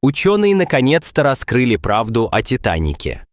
Ученые наконец-то раскрыли правду о «Титанике».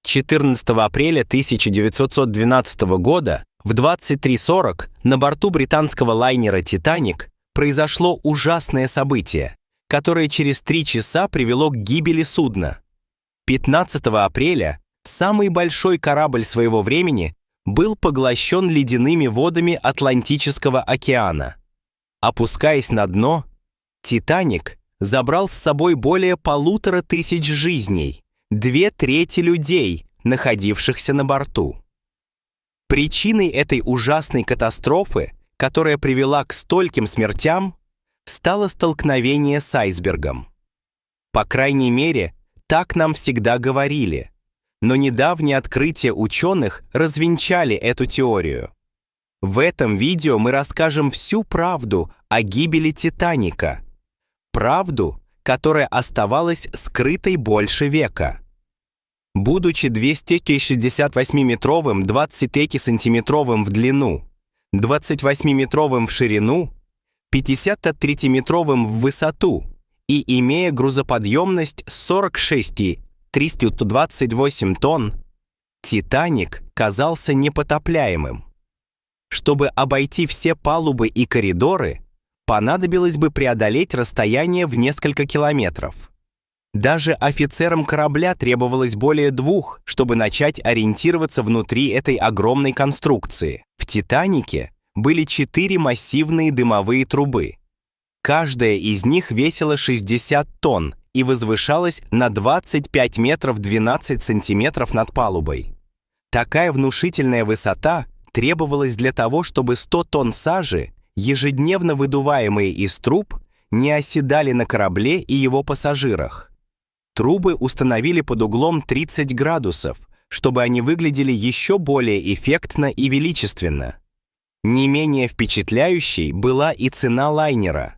14 апреля 1912 года в 23:40 на борту британского лайнера «Титаник» произошло ужасное событие, которое через 3 часа привело к гибели судна. 15 апреля самый большой корабль своего времени был поглощен ледяными водами Атлантического океана. Опускаясь на дно, «Титаник» забрал с собой более 1500 жизней, 2/3 людей, находившихся на борту. Причиной этой ужасной катастрофы, которая привела к стольким смертям, стало столкновение с айсбергом. По крайней мере, так нам всегда говорили, но недавние открытия ученых развенчали эту теорию. В этом видео мы расскажем всю правду о гибели «Титаника», правду, которая оставалась скрытой больше века. Будучи 268-метровым, 23-сантиметровым в длину, 28-метровым в ширину, 53-метровым в высоту и имея грузоподъемность 46,328 тонн, «Титаник» казался непотопляемым. Чтобы обойти все палубы и коридоры, понадобилось бы преодолеть расстояние в несколько километров. Даже офицерам корабля требовалось более 2, чтобы начать ориентироваться внутри этой огромной конструкции. В «Титанике» были 4 массивные дымовые трубы. Каждая из них весила 60 тонн и возвышалась на 25 метров 12 сантиметров над палубой. Такая внушительная высота требовалась для того, чтобы 100 тонн сажи, ежедневно выдуваемые из труб, не оседали на корабле и его пассажирах. Трубы установили под углом 30 градусов, чтобы они выглядели еще более эффектно и величественно. Не менее впечатляющей была и цена лайнера.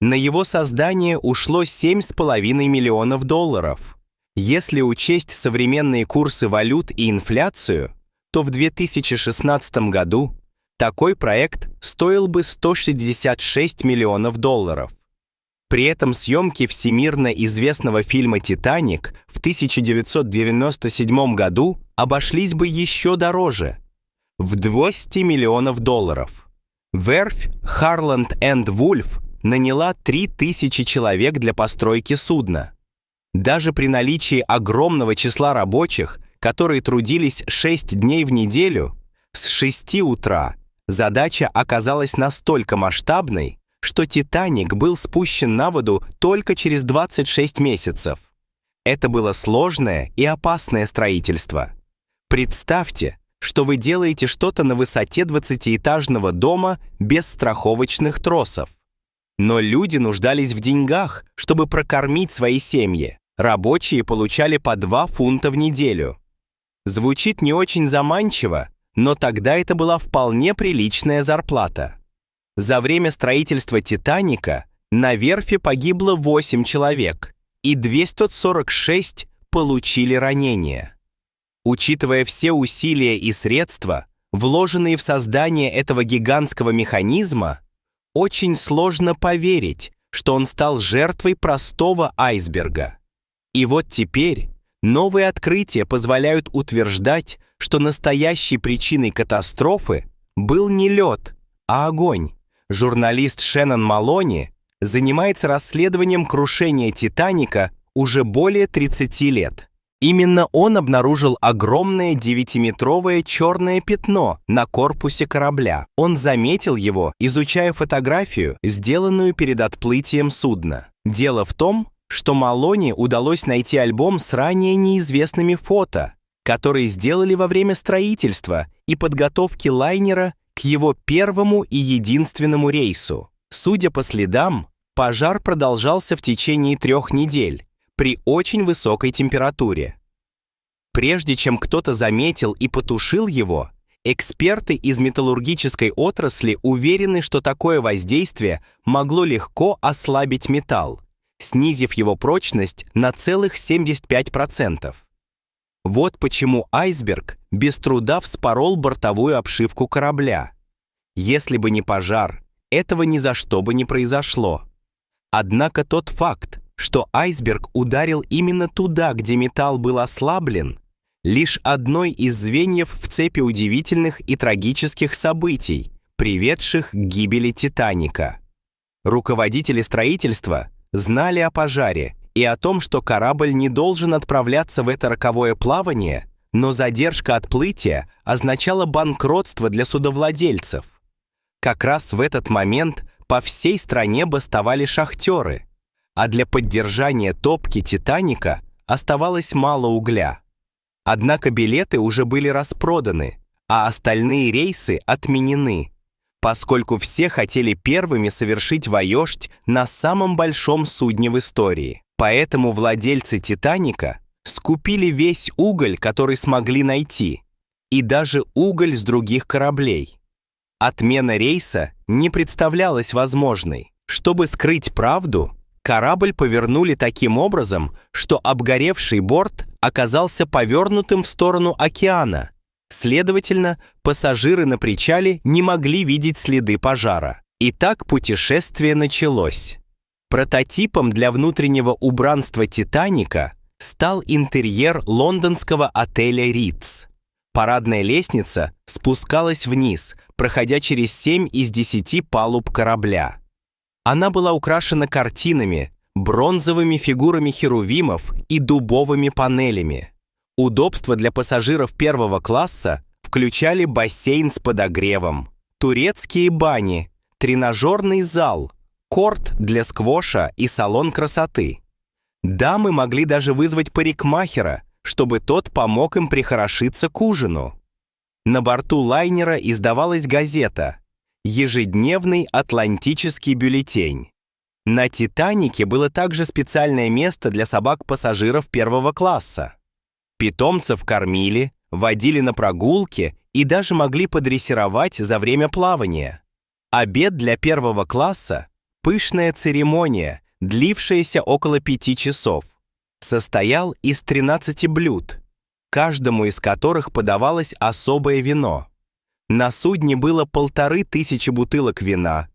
На его создание ушло $7,5 миллионов. Если учесть современные курсы валют и инфляцию, то в 2016 году такой проект стоил бы $166 миллионов. При этом съемки всемирно известного фильма «Титаник» в 1997 году обошлись бы еще дороже – в $200 миллионов. Верфь Harland & Wolff наняла 3000 человек для постройки судна. Даже при наличии огромного числа рабочих, которые трудились 6 дней в неделю, с 6 утра задача оказалась настолько масштабной, что «Титаник» был спущен на воду только через 26 месяцев. Это было сложное и опасное строительство. Представьте, что вы делаете что-то на высоте 20-этажного дома без страховочных тросов. Но люди нуждались в деньгах, чтобы прокормить свои семьи. Рабочие получали по 2 фунта в неделю. Звучит не очень заманчиво, но тогда это была вполне приличная зарплата. За время строительства «Титаника» на верфи погибло 8 человек, и 246 получили ранения. Учитывая все усилия и средства, вложенные в создание этого гигантского механизма, очень сложно поверить, что он стал жертвой простого айсберга. И вот теперь новые открытия позволяют утверждать, что настоящей причиной катастрофы был не лед, а огонь. Журналист Шеннон Малони занимается расследованием крушения «Титаника» уже более 30 лет. Именно он обнаружил огромное 9-метровое черное пятно на корпусе корабля. Он заметил его, изучая фотографию, сделанную перед отплытием судна. Дело в том, что Малони удалось найти альбом с ранее неизвестными фото, которые сделали во время строительства и подготовки лайнера к его первому и единственному рейсу. Судя по следам, пожар продолжался в течение 3 недель при очень высокой температуре. Прежде чем кто-то заметил и потушил его, эксперты из металлургической отрасли уверены, что такое воздействие могло легко ослабить металл, снизив его прочность на целых 75%. Вот почему айсберг без труда вспорол бортовую обшивку корабля. Если бы не пожар, этого ни за что бы не произошло. Однако тот факт, что айсберг ударил именно туда, где металл был ослаблен, лишь одной из звеньев в цепи удивительных и трагических событий, приведших к гибели «Титаника». Руководители строительства знали о пожаре и о том, что корабль не должен отправляться в это роковое плавание, но задержка отплытия означала банкротство для судовладельцев. Как раз в этот момент по всей стране бастовали шахтеры, а для поддержания топки «Титаника» оставалось мало угля. Однако билеты уже были распроданы, а остальные рейсы отменены, поскольку все хотели первыми совершить воеждь на самом большом судне в истории. Поэтому владельцы «Титаника» скупили весь уголь, который смогли найти, и даже уголь с других кораблей. Отмена рейса не представлялась возможной. Чтобы скрыть правду, корабль повернули таким образом, что обгоревший борт оказался повернутым в сторону океана. Следовательно, пассажиры на причале не могли видеть следы пожара. И так путешествие началось. Прототипом для внутреннего убранства «Титаника» стал интерьер лондонского отеля «Ритц». Парадная лестница спускалась вниз, проходя через 7 из 10 палуб корабля. Она была украшена картинами, бронзовыми фигурами херувимов и дубовыми панелями. Удобства для пассажиров первого класса включали бассейн с подогревом, турецкие бани, тренажерный зал, корт для сквоша и салон красоты. Дамы могли даже вызвать парикмахера, чтобы тот помог им прихорошиться к ужину. На борту лайнера издавалась газета «Ежедневный атлантический бюллетень». На «Титанике» было также специальное место для собак-пассажиров первого класса. Питомцев кормили, водили на прогулки и даже могли подрессировать за время плавания. Обед для первого класса – пышная церемония, длившаяся около 5 часов, состоял из 13 блюд, каждому из которых подавалось особое вино. На судне было 1500 бутылок вина,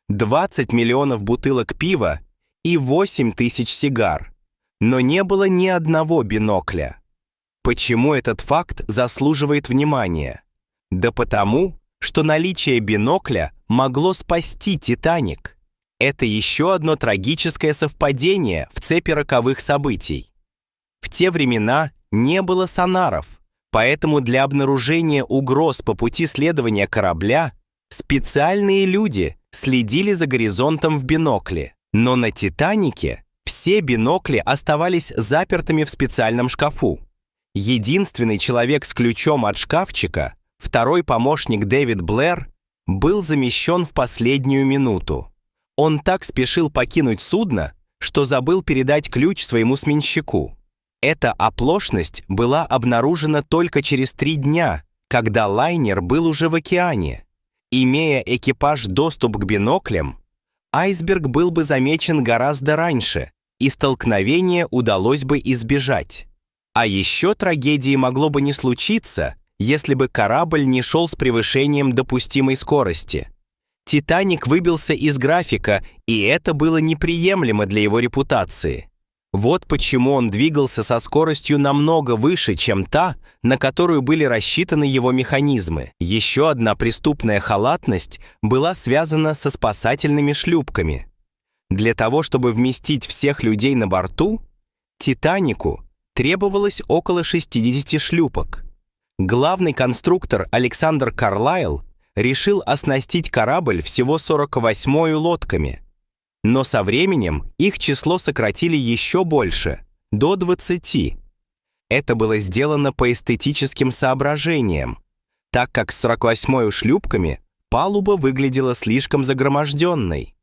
20 миллионов бутылок пива и 8000 сигар, но не было ни одного бинокля. Почему этот факт заслуживает внимания? Да потому, что наличие бинокля могло спасти «Титаник». Это еще одно трагическое совпадение в цепи роковых событий. В те времена не было сонаров, поэтому для обнаружения угроз по пути следования корабля специальные люди следили за горизонтом в бинокле. Но на «Титанике» все бинокли оставались запертыми в специальном шкафу. Единственный человек с ключом от шкафчика, второй помощник Дэвид Блэр, был замещен в последнюю минуту. Он так спешил покинуть судно, что забыл передать ключ своему сменщику. Эта оплошность была обнаружена только через 3 дня, когда лайнер был уже в океане. Имея экипаж доступ к биноклям, айсберг был бы замечен гораздо раньше, и столкновение удалось бы избежать. А еще трагедии могло бы не случиться, если бы корабль не шел с превышением допустимой скорости. «Титаник» выбился из графика, и это было неприемлемо для его репутации. Вот почему он двигался со скоростью намного выше, чем та, на которую были рассчитаны его механизмы. Еще одна преступная халатность была связана со спасательными шлюпками. Для того, чтобы вместить всех людей на борту, «Титанику» требовалось около 60 шлюпок. Главный конструктор Александр Карлайл решил оснастить корабль всего 48 лодками. Но со временем их число сократили еще больше, до 20. Это было сделано по эстетическим соображениям, так как с 48 шлюпками палуба выглядела слишком загроможденной.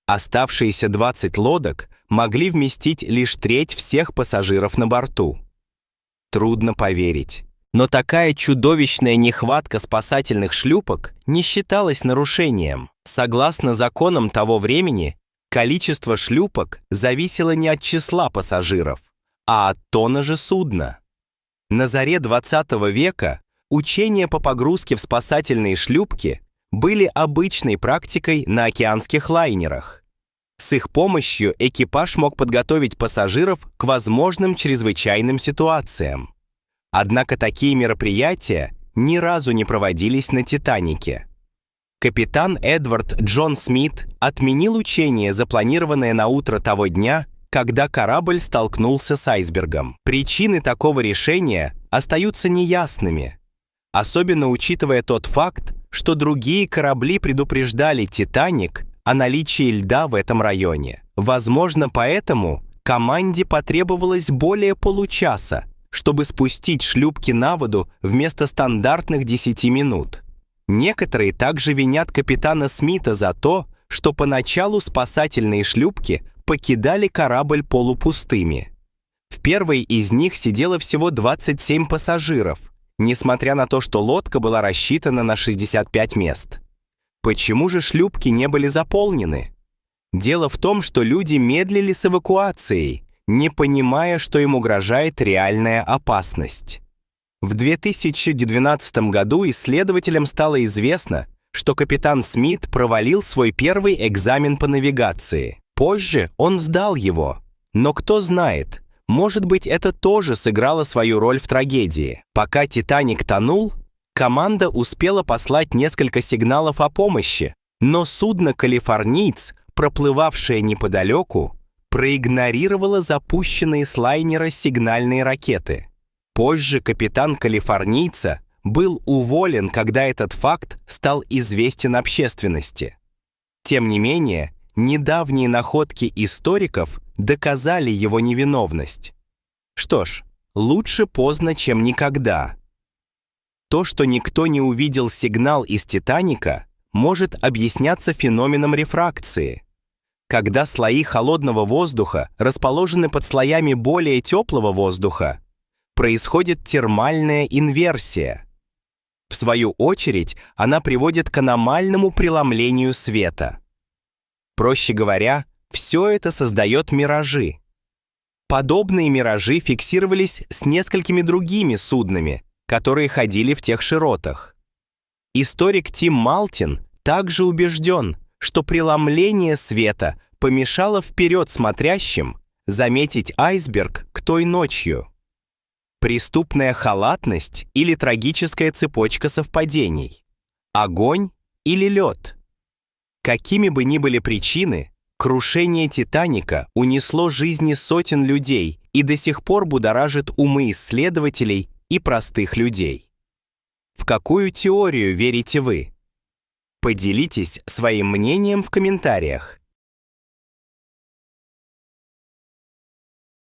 Оставшиеся 20 лодок могли вместить лишь треть всех пассажиров на борту. Трудно поверить. Но такая чудовищная нехватка спасательных шлюпок не считалась нарушением. Согласно законам того времени, количество шлюпок зависело не от числа пассажиров, а от тоннажа судна. На заре 20 века учения по погрузке в спасательные шлюпки были обычной практикой на океанских лайнерах. С их помощью экипаж мог подготовить пассажиров к возможным чрезвычайным ситуациям. Однако такие мероприятия ни разу не проводились на «Титанике». Капитан Эдвард Джон Смит отменил учение, запланированное на утро того дня, когда корабль столкнулся с айсбергом. Причины такого решения остаются неясными, особенно учитывая тот факт, что другие корабли предупреждали «Титаник» о наличии льда в этом районе. Возможно, поэтому команде потребовалось более получаса, чтобы спустить шлюпки на воду вместо стандартных 10 минут. Некоторые также винят капитана Смита за то, что поначалу спасательные шлюпки покидали корабль полупустыми. В первой из них сидело всего 27 пассажиров, несмотря на то, что лодка была рассчитана на 65 мест. Почему же шлюпки не были заполнены? Дело в том, что люди медлили с эвакуацией, не понимая, что им угрожает реальная опасность. В 2012 году исследователям стало известно, что капитан Смит провалил свой первый экзамен по навигации. Позже он сдал его. Но кто знает, может быть, это тоже сыграло свою роль в трагедии. Пока «Титаник» тонул, команда успела послать несколько сигналов о помощи, но судно «Калифорниец», проплывавшее неподалеку, проигнорировало запущенные с лайнера сигнальные ракеты. Позже капитан «Калифорнийца» был уволен, когда этот факт стал известен общественности. Тем не менее, недавние находки историков доказали его невиновность. Что ж, лучше поздно, чем никогда. То, что никто не увидел сигнал из «Титаника», может объясняться феноменом рефракции. Когда слои холодного воздуха расположены под слоями более теплого воздуха, происходит термальная инверсия. В свою очередь, она приводит к аномальному преломлению света. Проще говоря, все это создает миражи. Подобные миражи фиксировались с несколькими другими суднами, которые ходили в тех широтах. Историк Тим Малтин также убежден, что преломление света помешало вперед смотрящим заметить айсберг к той ночью. Преступная халатность или трагическая цепочка совпадений? Огонь или лед? Какими бы ни были причины, крушение «Титаника» унесло жизни сотен людей и до сих пор будоражит умы исследователей и простых людей. В какую теорию верите вы? Поделитесь своим мнением в комментариях.